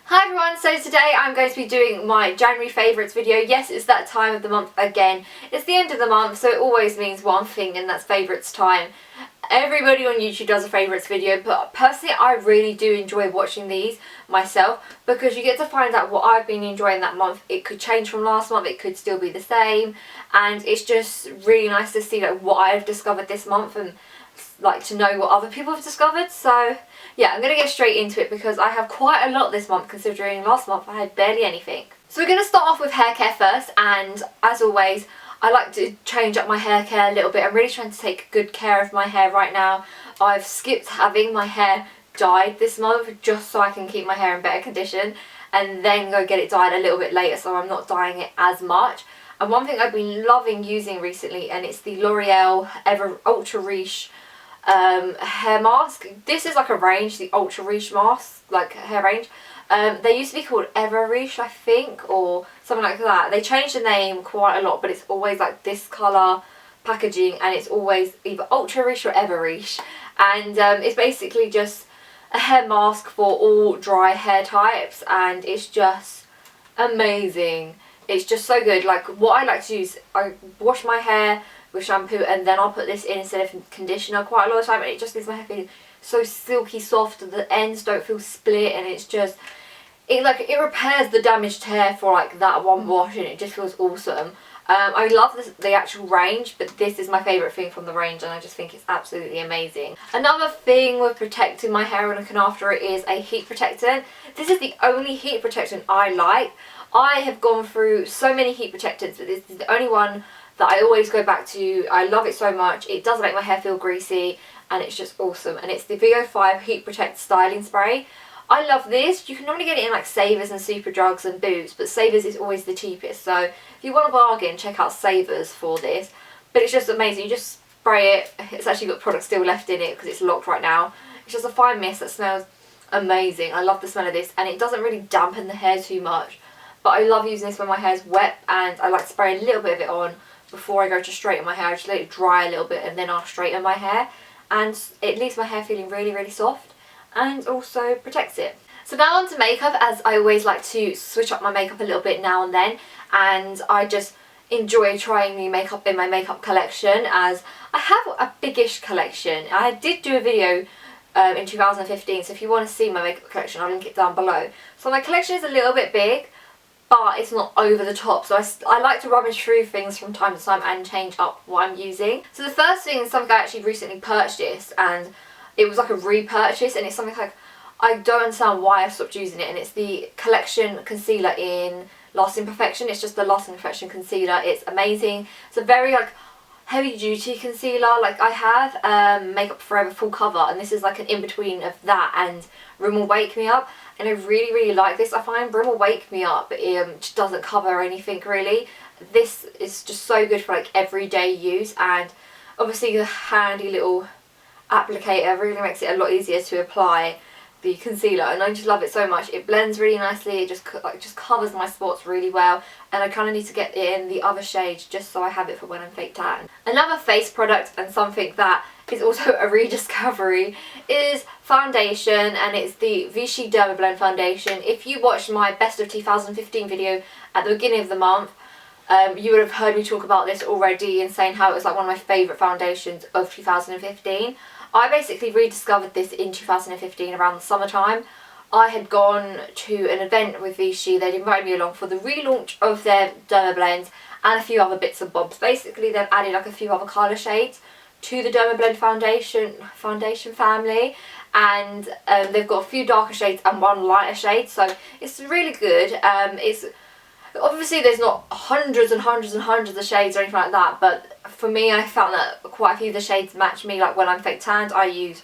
Hi everyone, so today I'm going to be doing my January favourites video. Yes, it's that time of the month again. It's the end of the month, so it always means one thing, and that's favourites time. Everybody on YouTube does a favourites video, but personally I really do enjoy watching these myself because you get to find out what I've been enjoying that month. It could change from last month, it could still be the same, and it's just really nice to see like what I've discovered this month and like to know what other people have discovered. So yeah, I'm going to get straight into it because I have quite a lot this month considering last month I had barely anything. So we're going to start off with hair care first, and as always I like to change up my hair care a little bit. I'm really trying to take good care of my hair right now. I've skipped having my hair dyed this month just so I can keep my hair in better condition and then go get it dyed a little bit later, so I'm not dyeing it as much. And one thing I've been loving using recently, and it's the L'Oreal Ever Ultra Riche hair mask. This is like a range, the Ultra Riche mask, like hair range. They used to be called Ever Riche, I think, or something like that. They changed the name quite a lot, but it's always like this colour packaging, and it's always either Ultra Riche or Ever Riche. And it's basically just a hair mask for all dry hair types, and it's just amazing. It's just so good. Like, what I like to use, I wash my hair with shampoo and then I'll put this in instead of conditioner quite a lot of time, and it just gives my hair feeling so silky soft, the ends don't feel split, and it's just, it repairs the damaged hair for like that one wash, and it just feels awesome. I love the actual range, but this is my favourite thing from the range, and I just think it's absolutely amazing. Another thing with protecting my hair and looking after it is a heat protectant. This is the only heat protectant I like. I have gone through so many heat protectants, but this is the only one that I always go back to. I love it so much. It doesn't make my hair feel greasy, and it's just awesome. And it's the VO5 Heat Protect Styling Spray. I love this. You can normally get it in like Savers and Superdrugs and Boots, but Savers is always the cheapest. So if you want a bargain, check out Savers for this. But it's just amazing. You just spray it. It's actually got product still left in it because it's locked right now. It's just a fine mist that smells amazing. I love the smell of this, and it doesn't really dampen the hair too much. But I love using this when my hair's wet, and I like to spray a little bit of it on before I go to straighten my hair. I just let it dry a little bit and then I'll straighten my hair, and it leaves my hair feeling really, really soft and also protects it. So now on to makeup, as I always like to switch up my makeup a little bit now and then, and I just enjoy trying new makeup in my makeup collection, as I have a biggish collection. I did do a video in 2015, so if you want to see my makeup collection I'll link it down below. So my collection is a little bit big, but it's not over the top, so I like to rummage through things from time to time and change up what I'm using. So the first thing is something I actually recently purchased, and it was like a repurchase, and it's something like, I don't understand why I stopped using it, and it's the Collection Concealer in Lasting Perfection. It's just the Lasting Perfection Concealer. It's amazing. It's a very like heavy duty concealer. Like, I have Makeup Forever Full Cover, and this is like an in-between of that and Rimmel Wake Me Up, and I really, really like this. I find Rimmel Wake Me Up just doesn't cover anything really. This is just so good for like everyday use, and obviously the handy little applicator really makes it a lot easier to apply the concealer, and I just love it so much. It blends really nicely, it just covers my spots really well, and I kind of need to get it in the other shades just so I have it for when I'm fake tan. Another face product, and something that is also a rediscovery, is foundation, and it's the Vichy Dermablend foundation. If you watched my best of 2015 video at the beginning of the month, you would have heard me talk about this already and saying how it was like one of my favourite foundations of 2015. I basically rediscovered this in 2015 around the summertime. I had gone to an event with Vichy. They'd invited me along for the relaunch of their Dermablends and a few other bits and bobs. Basically they've added like a few other colour shades to the Dermablend foundation family, and they've got a few darker shades and one lighter shade, so it's really good. It's obviously there's not hundreds and hundreds and hundreds of shades or anything like that, but for me I found that quite a few of the shades match me. Like when I'm fake tanned I use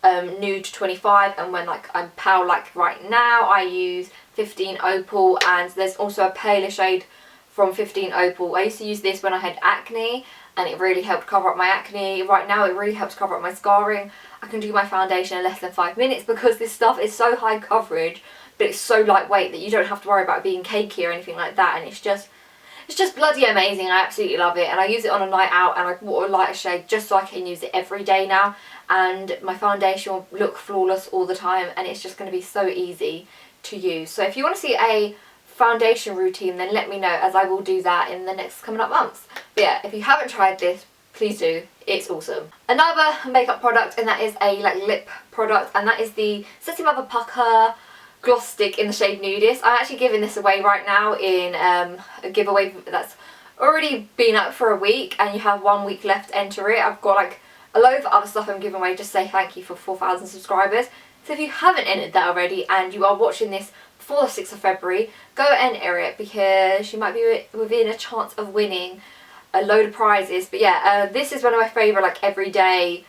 Nude 25, and when like I'm pale like right now I use 15 Opal, and there's also a paler shade from 15 Opal. I used to use this when I had acne, and it really helped cover up my acne. Right now it really helps cover up my scarring. I can do my foundation in less than 5 minutes because this stuff is so high coverage, but it's so lightweight that you don't have to worry about being cakey or anything like that, and it's just bloody amazing. I absolutely love it, and I use it on a night out, and I bought a lighter shade just so I can use it every day now, and my foundation will look flawless all the time, and it's just going to be so easy to use. So if you want to see a foundation routine, then let me know, as I will do that in the next coming up months. But yeah, if you haven't tried this, please do. It's awesome. Another makeup product, and that is a lip product, and that is the City Mother Pucker Gloss Stick in the shade Nudist. I'm actually giving this away right now in a giveaway that's already been up for a week, and you have 1 week left to enter it. I've got a load of other stuff I'm giving away just to say thank you for 4,000 subscribers. So if you haven't entered that already and you are watching this before the 6th of February, go and enter it, because you might be within a chance of winning a load of prizes. But yeah, this is one of my favourite everyday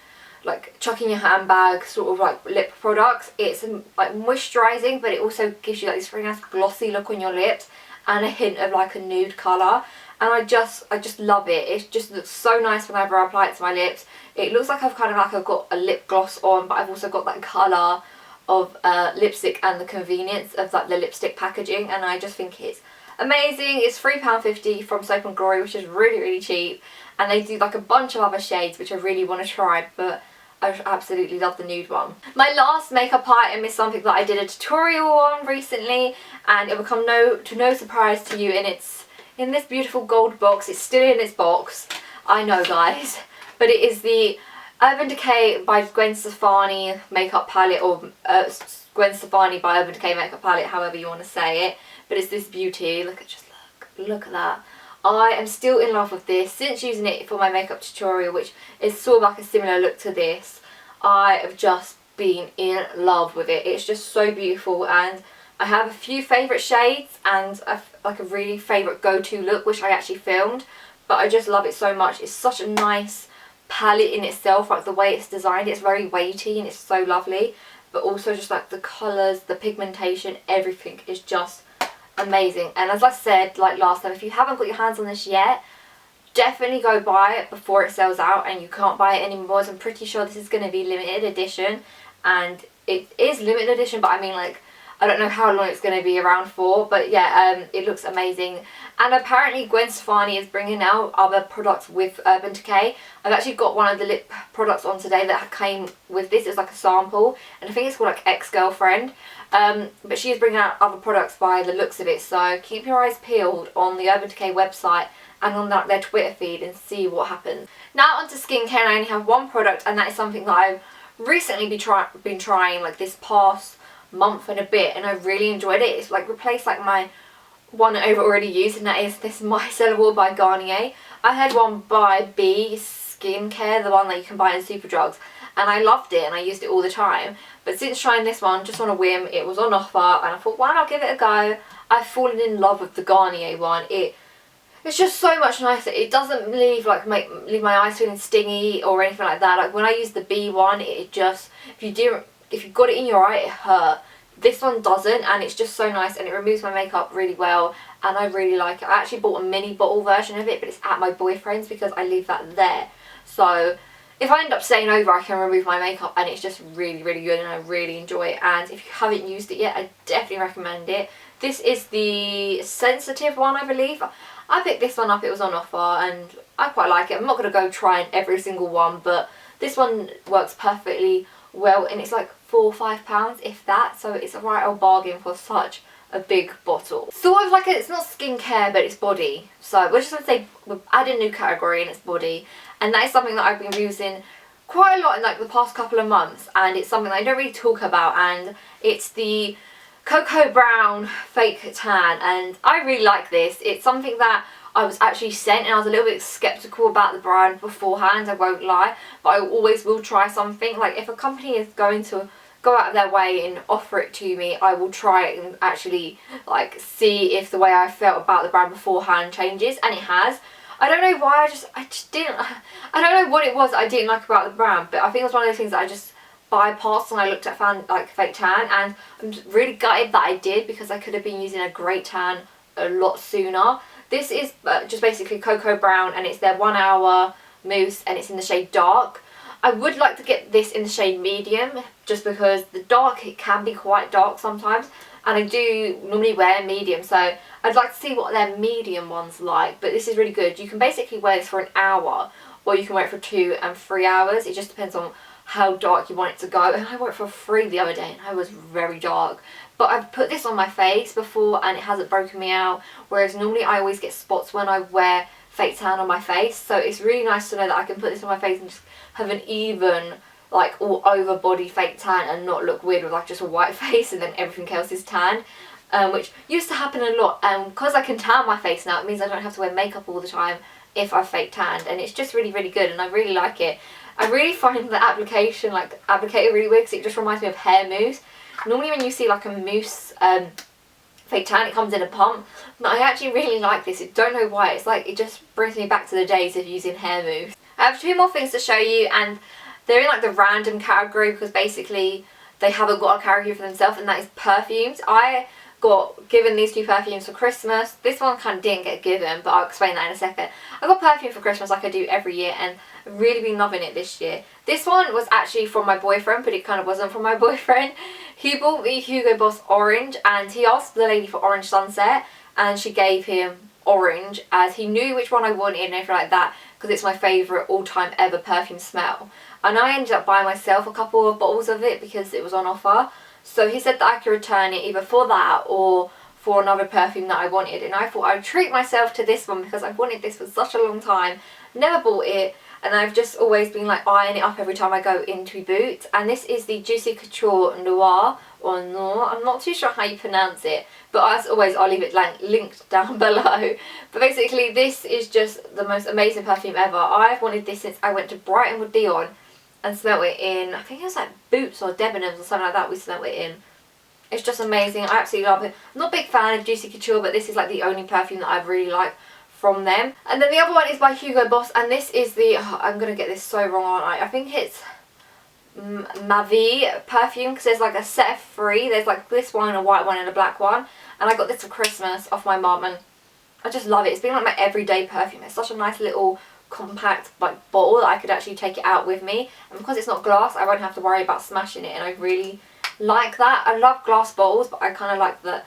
chuck in your handbag sort of lip products. It's moisturising, but it also gives you this very nice glossy look on your lips and a hint of a nude colour. And I just love it. It just looks so nice whenever I apply it to my lips. It looks like I've I've got a lip gloss on, but I've also got that colour of lipstick and the convenience of the lipstick packaging, and I just think it's amazing. It's £3.50 from Soap and Glory, which is really, really cheap, and they do a bunch of other shades which I really want to try, but I absolutely love the nude one. My last makeup item is something that I did a tutorial on recently, and it will come to no surprise to you, and it's in this beautiful gold box. It's still in its box, I know guys, but it is the Urban Decay by Gwen Stefani makeup palette, or Gwen Stefani by Urban Decay makeup palette, however you want to say it. But it's this beauty. Look at that. I am still in love with this since using it for my makeup tutorial, which is sort of a similar look to this. I have just been in love with it. It's just so beautiful, and I have a few favourite shades and a really favourite go-to look which I actually filmed, but I just love it so much. It's such a nice palette in itself, the way it's designed. It's very weighty and it's so lovely, but also just the colours, the pigmentation, everything is just amazing. And as I said last time, if you haven't got your hands on this yet, definitely go buy it before it sells out and you can't buy it anymore. So I'm pretty sure this is going to be limited edition, and it is limited edition, but I mean I don't know how long it's going to be around for, but yeah, it looks amazing. And apparently Gwen Stefani is bringing out other products with Urban Decay. I've actually got one of the lip products on today that came with this. It's a sample, and I think it's called Ex-Girlfriend. But she is bringing out other products by the looks of it, so keep your eyes peeled on the Urban Decay website and on their Twitter feed and see what happens. Now onto skincare, and I only have one product, and that is something that I've recently been trying this past month and a bit, and I really enjoyed it. It's replaced my one I've already used, and that is this Micellar Water by Garnier. I had one by B Skincare, the one that you can buy in Superdrugs, and I loved it and I used it all the time. But since trying this one just on a whim, it was on offer and I thought, why not give it a go? I've fallen in love with the Garnier one. It's just so much nicer. It doesn't leave leave my eyes feeling stingy or anything like that. When I use the B one, it just, if you got it in your eye, it hurt. This one doesn't, and it's just so nice, and it removes my makeup really well, and I really like it. I actually bought a mini bottle version of it, but it's at my boyfriend's because I leave that there. So if I end up staying over, I can remove my makeup, and it's just really, really good, and I really enjoy it. And if you haven't used it yet, I definitely recommend it. This is the sensitive one, I believe. I picked this one up, it was on offer, and I quite like it. I'm not going to go trying every single one, but this one works perfectly well, and it's £4 or £5 if that, so it's a right old bargain for such a big bottle. Sort of it's not skincare, but it's body, so we're just going to say we've added a new category, and it's body, and that is something that I've been using quite a lot in the past couple of months, and it's something that I don't really talk about, and it's the Cocoa Brown Fake Tan, and I really like this. It's something that I was actually sent, and I was a little bit sceptical about the brand beforehand, I won't lie, but I always will try something. If a company is going to go out of their way and offer it to me, I will try it and actually see if the way I felt about the brand beforehand changes, and it has. I don't know why, I just didn't, I don't know what it was that I didn't like about the brand, but I think it was one of those things that I just bypassed when I looked at Fake Tan, and I'm really gutted that I did, because I could have been using a great tan a lot sooner. This is just basically Cocoa Brown, and it's their 1 hour mousse, and it's in the shade Dark. I would like to get this in the shade Medium, just because the dark, it can be quite dark sometimes, and I do normally wear medium, so I'd like to see what their medium one's like. But this is really good. You can basically wear this for an hour, or you can wear it for 2 and 3 hours. It just depends on how dark you want it to go. And I went for 3 the other day and I was very dark. But I've put this on my face before and it hasn't broken me out, whereas normally I always get spots when I wear fake tan on my face. So it's really nice to know that I can put this on my face and just have an even, like, all over body fake tan and not look weird with like just a white face and then everything else is tan. Which used to happen a lot, and because I can tan my face now, it means I don't have to wear makeup all the time if I fake tanned, and it's just really, really good, and I really like it. I really find the application, like, applicator really weird, because it just reminds me of hair mousse. Normally when you see like a mousse fake tan, it comes in a pump, but I actually really like this. I don't know why, it's like, it just brings me back to the days of using hair mousse. I have 2 more things to show you, and they're in like the random category, because basically they haven't got a category for themselves, and that is perfumes. I got given these 2 perfumes for Christmas. This one kind of didn't get given, but I'll explain that in a second. I got perfume for Christmas like I do every year, and I've really been loving it this year. This one was actually from my boyfriend, but it kind of wasn't from my boyfriend. He bought me Hugo Boss Orange, and he asked the lady for Orange Sunset, and she gave him Orange, as he knew which one I wanted and everything like that, because it's my favourite all-time ever perfume smell. And I ended up buying myself a couple of bottles of it because it was on offer. So he said that I could return it either for that or for another perfume that I wanted. And I thought I'd treat myself to this one because I've wanted this for such a long time. Never bought it. And I've just always been like eyeing it up every time I go into Boots. And this is the Juicy Couture Noir, or Noir. I'm not too sure how you pronounce it. But as always, I'll leave it linked down below. But basically, this is just the most amazing perfume ever. I've wanted this since I went to Brighton with Dion and smelt it in, I think it was like Boots or Debenhams or something like that we smelt it in. It's just amazing. I absolutely love it. I'm not a big fan of Juicy Couture, but this is like the only perfume that I really like from them. And then the other one is by Hugo Boss, and this is the, I'm going to get this so wrong, aren't I? I think it's Mavi perfume, because there's like a set of 3. There's like this one, a white one and a black one. And I got this for Christmas off my mum, and I just love it. It's been like my everyday perfume. It's such a nice little compact like bottle that I could actually take it out with me, and because it's not glass I won't have to worry about smashing it, and I really like that. I love glass bottles, but I kind of like the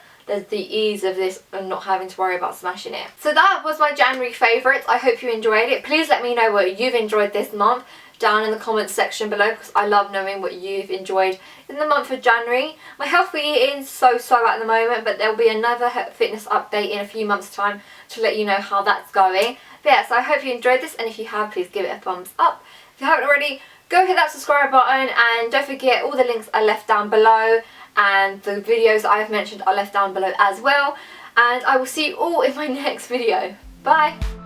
ease of this and not having to worry about smashing it. So that was my January favourites. I hope you enjoyed it. Please let me know what you've enjoyed this month down in the comments section below, because I love knowing what you've enjoyed in the month of January. My health eating so at the moment, but there will be another fitness update in a few months time to let you know how that's going. But yeah, so I hope you enjoyed this, and if you have, please give it a thumbs up. If you haven't already, go hit that subscribe button, and don't forget all the links are left down below, and the videos that I've mentioned are left down below as well. And I will see you all in my next video. Bye!